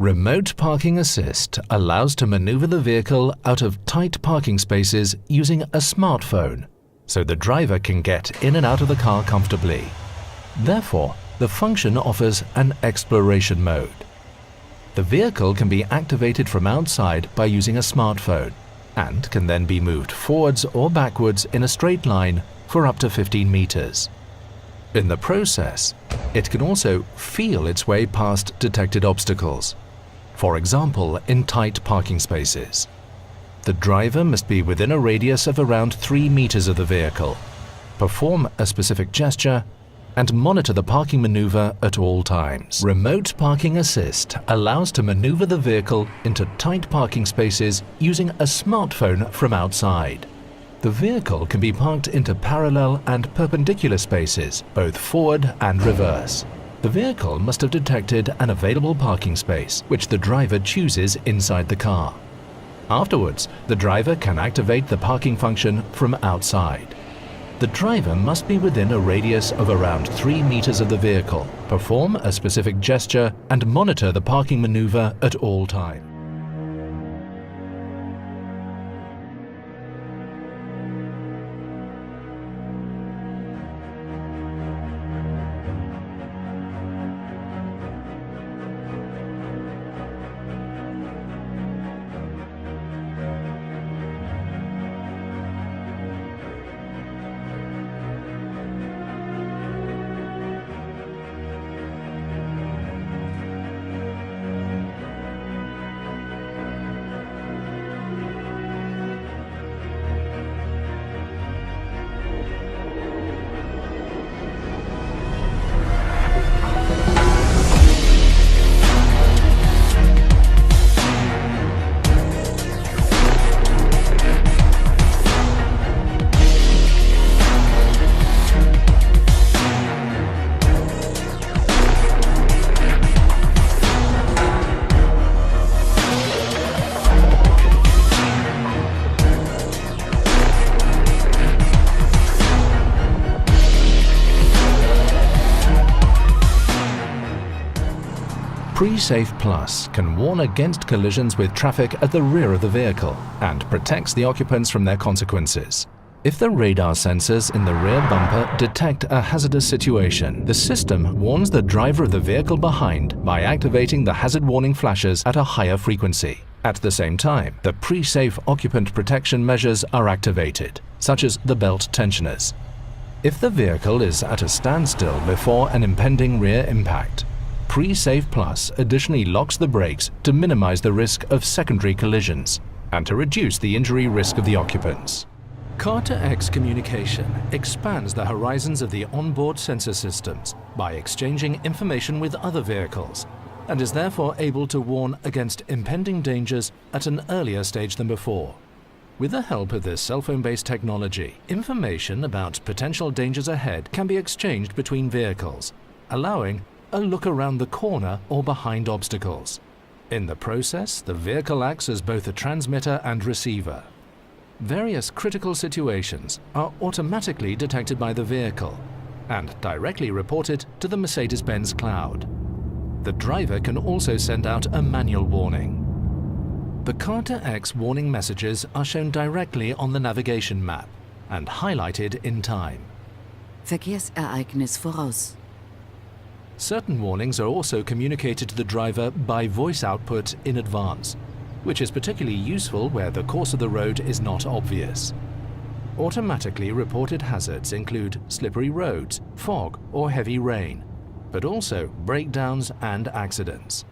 Remote parking assist allows to maneuver the vehicle out of tight parking spaces using a smartphone, so the driver can get in and out of the car comfortably. Therefore, the function offers an exploration mode. The vehicle can be activated from outside by using a smartphone and can then be moved forwards or backwards in a straight line for up to 15 meters. In the process, it can also feel its way past detected obstacles, for example in tight parking spaces. The driver must be within a radius of around 3 meters of the vehicle, perform a specific gesture, and monitor the parking maneuver at all times. Remote Parking Assist allows to maneuver the vehicle into tight parking spaces using a smartphone from outside. The vehicle can be parked into parallel and perpendicular spaces, both forward and reverse. The vehicle must have detected an available parking space, which the driver chooses inside the car. Afterwards, the driver can activate the parking function from outside. The driver must be within a radius of around 3 meters of the vehicle, perform a specific gesture, and monitor the parking maneuver at all times. Pre-Safe Plus can warn against collisions with traffic at the rear of the vehicle and protects the occupants from their consequences. If the radar sensors in the rear bumper detect a hazardous situation, the system warns the driver of the vehicle behind by activating the hazard warning flashes at a higher frequency. At the same time, the pre-safe occupant protection measures are activated, such as the belt tensioners. If the vehicle is at a standstill before an impending rear impact, Pre-Safe Plus additionally locks the brakes to minimize the risk of secondary collisions and to reduce the injury risk of the occupants. Car-to-X communication expands the horizons of the onboard sensor systems by exchanging information with other vehicles and is therefore able to warn against impending dangers at an earlier stage than before. With the help of this cell phone-based technology, information about potential dangers ahead can be exchanged between vehicles, allowing a look around the corner or behind obstacles. In the process, the vehicle acts as both a transmitter and receiver. Various critical situations are automatically detected by the vehicle and directly reported to the Mercedes-Benz cloud. The driver can also send out a manual warning. The Car-to-X warning messages are shown directly on the navigation map and highlighted in time. Verkehrsereignis voraus. Certain warnings are also communicated to the driver by voice output in advance, which is particularly useful where the course of the road is not obvious. Automatically reported hazards include slippery roads, fog or heavy rain, but also breakdowns and accidents.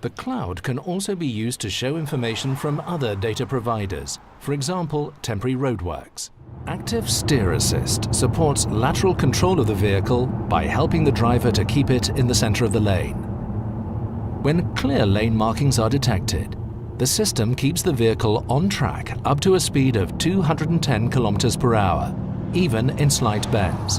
The cloud can also be used to show information from other data providers, for example, temporary roadworks. Active Steer Assist supports lateral control of the vehicle by helping the driver to keep it in the center of the lane. When clear lane markings are detected, the system keeps the vehicle on track up to a speed of 210 km per hour, even in slight bends.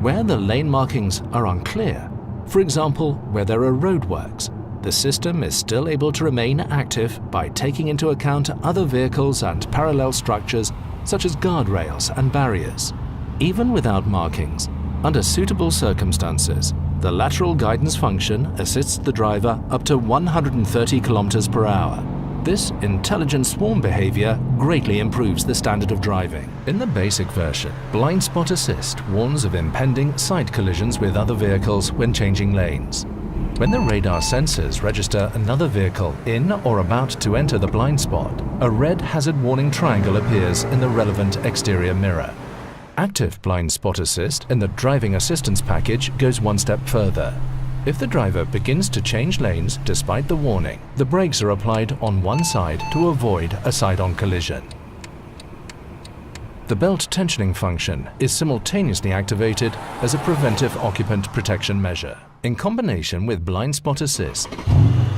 Where the lane markings are unclear, for example where there are roadworks, the system is still able to remain active by taking into account other vehicles and parallel structures such as guardrails and barriers. Even without markings, under suitable circumstances, The lateral guidance function assists the driver up to 130 km per hour. This intelligent swarm behavior greatly improves the standard of driving. In the basic version, blind spot assist warns of impending side collisions with other vehicles when changing lanes. When the radar sensors register another vehicle in or about to enter the blind spot, a red hazard warning triangle appears in the relevant exterior mirror. Active blind spot assist in the driving assistance package goes one step further. If the driver begins to change lanes despite the warning, the brakes are applied on one side to avoid a side-on collision. The belt tensioning function is simultaneously activated as a preventive occupant protection measure. In combination with blind spot assist,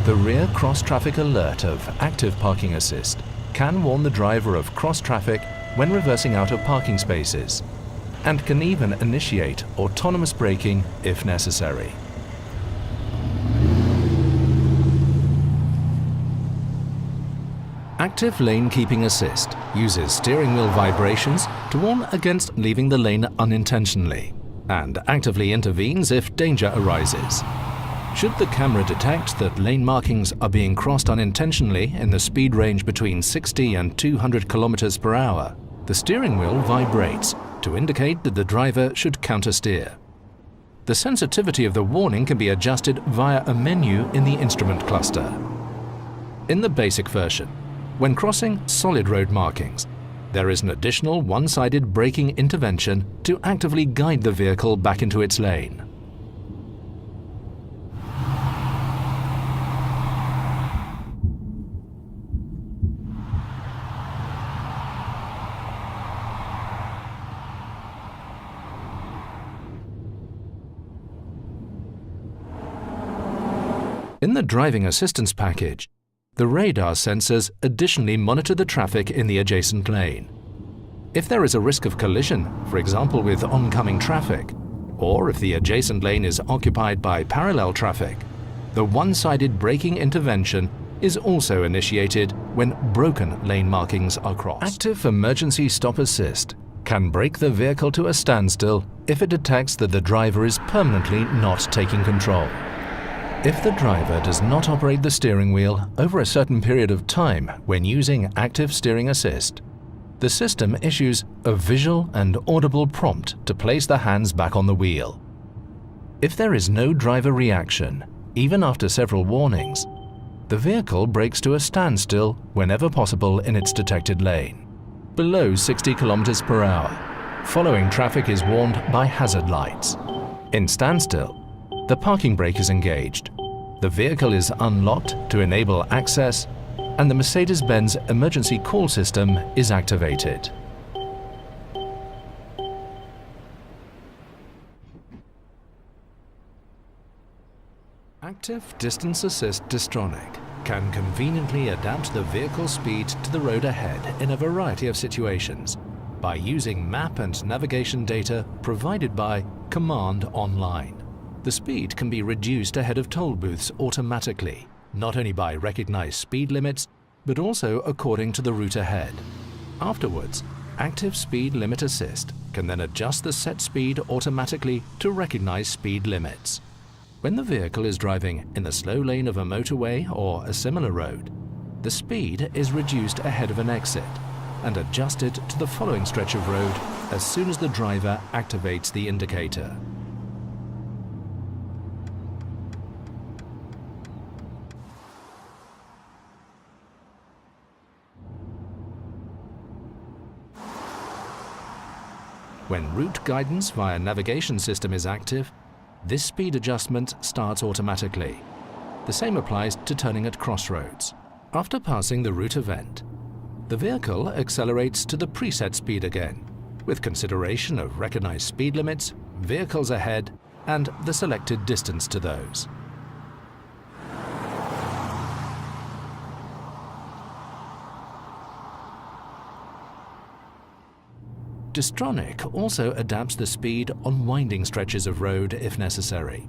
the rear cross-traffic alert of active parking assist can warn the driver of cross-traffic when reversing out of parking spaces, and can even initiate autonomous braking if necessary. Active Lane Keeping Assist uses steering wheel vibrations to warn against leaving the lane unintentionally, and actively intervenes if danger arises. Should the camera detect that lane markings are being crossed unintentionally in the speed range between 60 and 200 km per hour, the steering wheel vibrates to indicate that the driver should countersteer. The sensitivity of the warning can be adjusted via a menu in the instrument cluster. In the basic version, when crossing solid road markings, there is an additional one-sided braking intervention to actively guide the vehicle back into its lane. In the driving assistance package, the radar sensors additionally monitor the traffic in the adjacent lane. If there is a risk of collision, for example with oncoming traffic, or if the adjacent lane is occupied by parallel traffic, the one-sided braking intervention is also initiated when broken lane markings are crossed. Active Emergency Stop Assist can brake the vehicle to a standstill if it detects that the driver is permanently not taking control. If the driver does not operate the steering wheel over a certain period of time when using Active Steering Assist, the system issues a visual and audible prompt to place the hands back on the wheel. If there is no driver reaction, even after several warnings, the vehicle brakes to a standstill whenever possible in its detected lane, below 60 km per hour. Following traffic is warned by hazard lights. In standstill, the parking brake is engaged, the vehicle is unlocked to enable access, and the Mercedes-Benz emergency call system is activated. Active Distance Assist Distronic can conveniently adapt the vehicle speed to the road ahead in a variety of situations by using map and navigation data provided by Command Online. The speed can be reduced ahead of toll booths automatically, not only by recognized speed limits, but also according to the route ahead. Afterwards, Active Speed Limit Assist can then adjust the set speed automatically to recognize speed limits. When the vehicle is driving in the slow lane of a motorway or a similar road, the speed is reduced ahead of an exit and adjusted to the following stretch of road as soon as the driver activates the indicator. When route guidance via navigation system is active, this speed adjustment starts automatically. The same applies to turning at crossroads. After passing the route event, the vehicle accelerates to the preset speed again, with consideration of recognized speed limits, vehicles ahead, and the selected distance to those. Distronic also adapts the speed on winding stretches of road if necessary.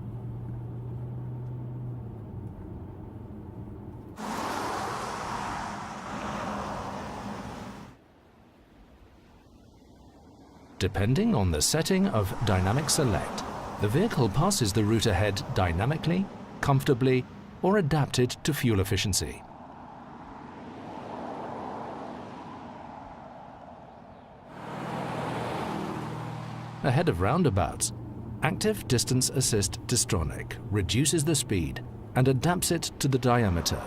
Depending on the setting of Dynamic Select, The vehicle passes the route ahead dynamically, comfortably, or adapted to fuel efficiency. Ahead of roundabouts, Active Distance Assist Distronic reduces the speed and adapts it to the diameter.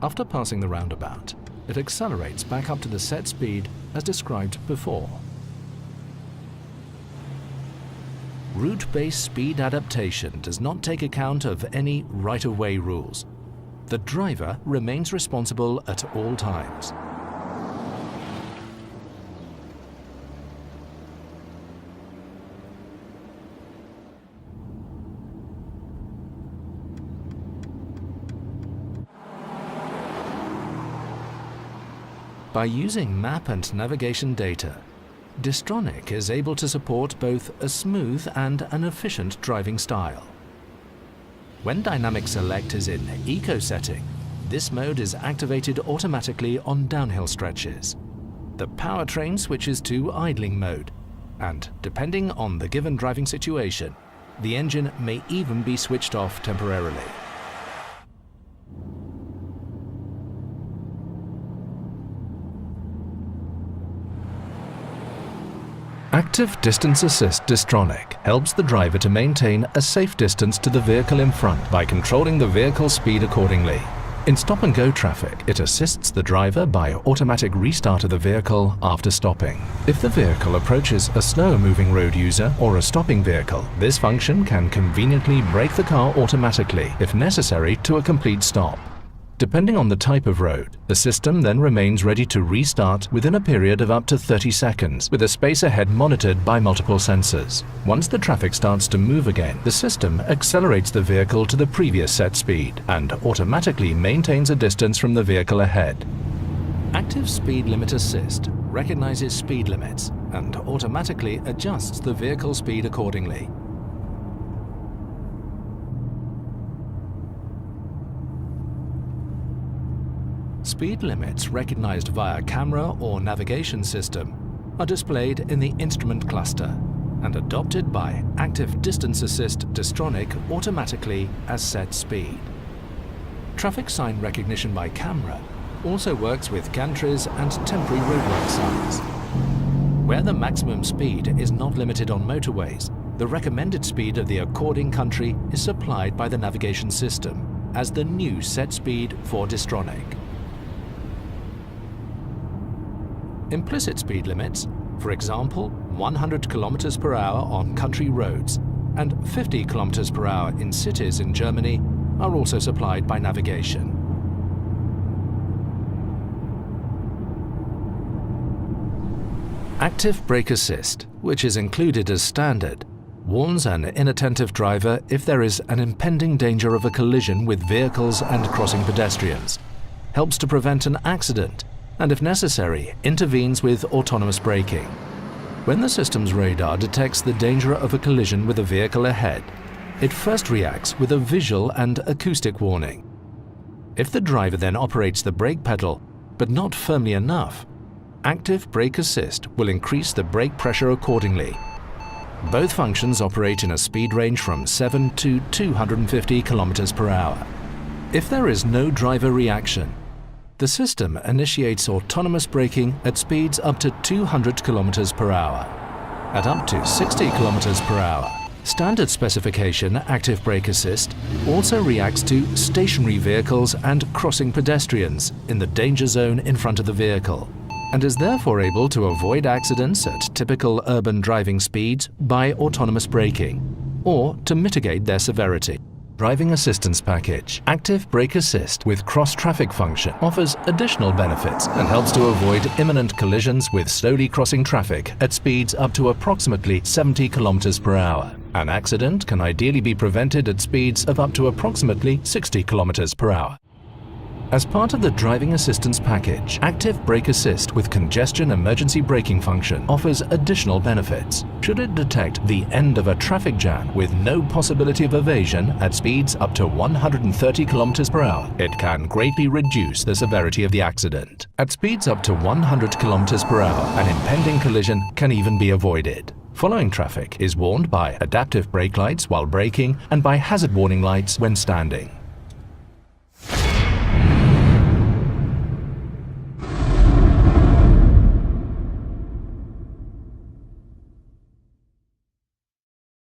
After passing the roundabout, it accelerates back up to the set speed as described before. Route-based speed adaptation does not take account of any right-of-way rules. The driver remains responsible at all times. By using map and navigation data, Distronic is able to support both a smooth and an efficient driving style. When Dynamic Select is in Eco setting, this mode is activated automatically on downhill stretches. The powertrain switches to idling mode, and depending on the given driving situation, the engine may even be switched off temporarily. Active Distance Assist Distronic helps the driver to maintain a safe distance to the vehicle in front by controlling the vehicle's speed accordingly. In stop-and-go traffic, it assists the driver by automatic restart of the vehicle after stopping. If the vehicle approaches a slower-moving road user or a stopping vehicle, this function can conveniently brake the car automatically if necessary to a complete stop. Depending on the type of road, the system then remains ready to restart within a period of up to 30 seconds, with a space ahead monitored by multiple sensors. Once the traffic starts to move again, the system accelerates the vehicle to the previous set speed and automatically maintains a distance from the vehicle ahead. Active Speed Limit Assist recognizes speed limits and automatically adjusts the vehicle speed accordingly. Speed limits recognized via camera or navigation system are displayed in the instrument cluster and adopted by Active Distance Assist Distronic automatically as set speed. Traffic sign recognition by camera also works with gantries and temporary roadwork signs. Where the maximum speed is not limited on motorways, the recommended speed of the according country is supplied by the navigation system as the new set speed for Distronic. Implicit speed limits, for example, 100 km per hour on country roads and 50 km per hour in cities in Germany, are also supplied by navigation. Active Brake Assist, which is included as standard, warns an inattentive driver if there is an impending danger of a collision with vehicles and crossing pedestrians, helps to prevent an accident, and if necessary, intervenes with autonomous braking. When the system's radar detects the danger of a collision with a vehicle ahead, it first reacts with a visual and acoustic warning. If the driver then operates the brake pedal, but not firmly enough, Active Brake Assist will increase the brake pressure accordingly. Both functions operate in a speed range from 7 to 250 km per hour. If there is no driver reaction, the system initiates autonomous braking at speeds up to 200 km per hour. At up to 60 km per hour, standard specification Active Brake Assist also reacts to stationary vehicles and crossing pedestrians in the danger zone in front of the vehicle, and is therefore able to avoid accidents at typical urban driving speeds by autonomous braking, or to mitigate their severity. Driving Assistance Package Active Brake Assist with cross-traffic function offers additional benefits and helps to avoid imminent collisions with slowly crossing traffic at speeds up to approximately 70 km per hour. An accident can ideally be prevented at speeds of up to approximately 60 km per hour. As part of the driving assistance package, Active Brake Assist with congestion emergency braking function offers additional benefits. Should it detect the end of a traffic jam with no possibility of evasion at speeds up to 130 km per hour, it can greatly reduce the severity of the accident. At speeds up to 100 km per hour, an impending collision can even be avoided. Following traffic is warned by adaptive brake lights while braking and by hazard warning lights when standing.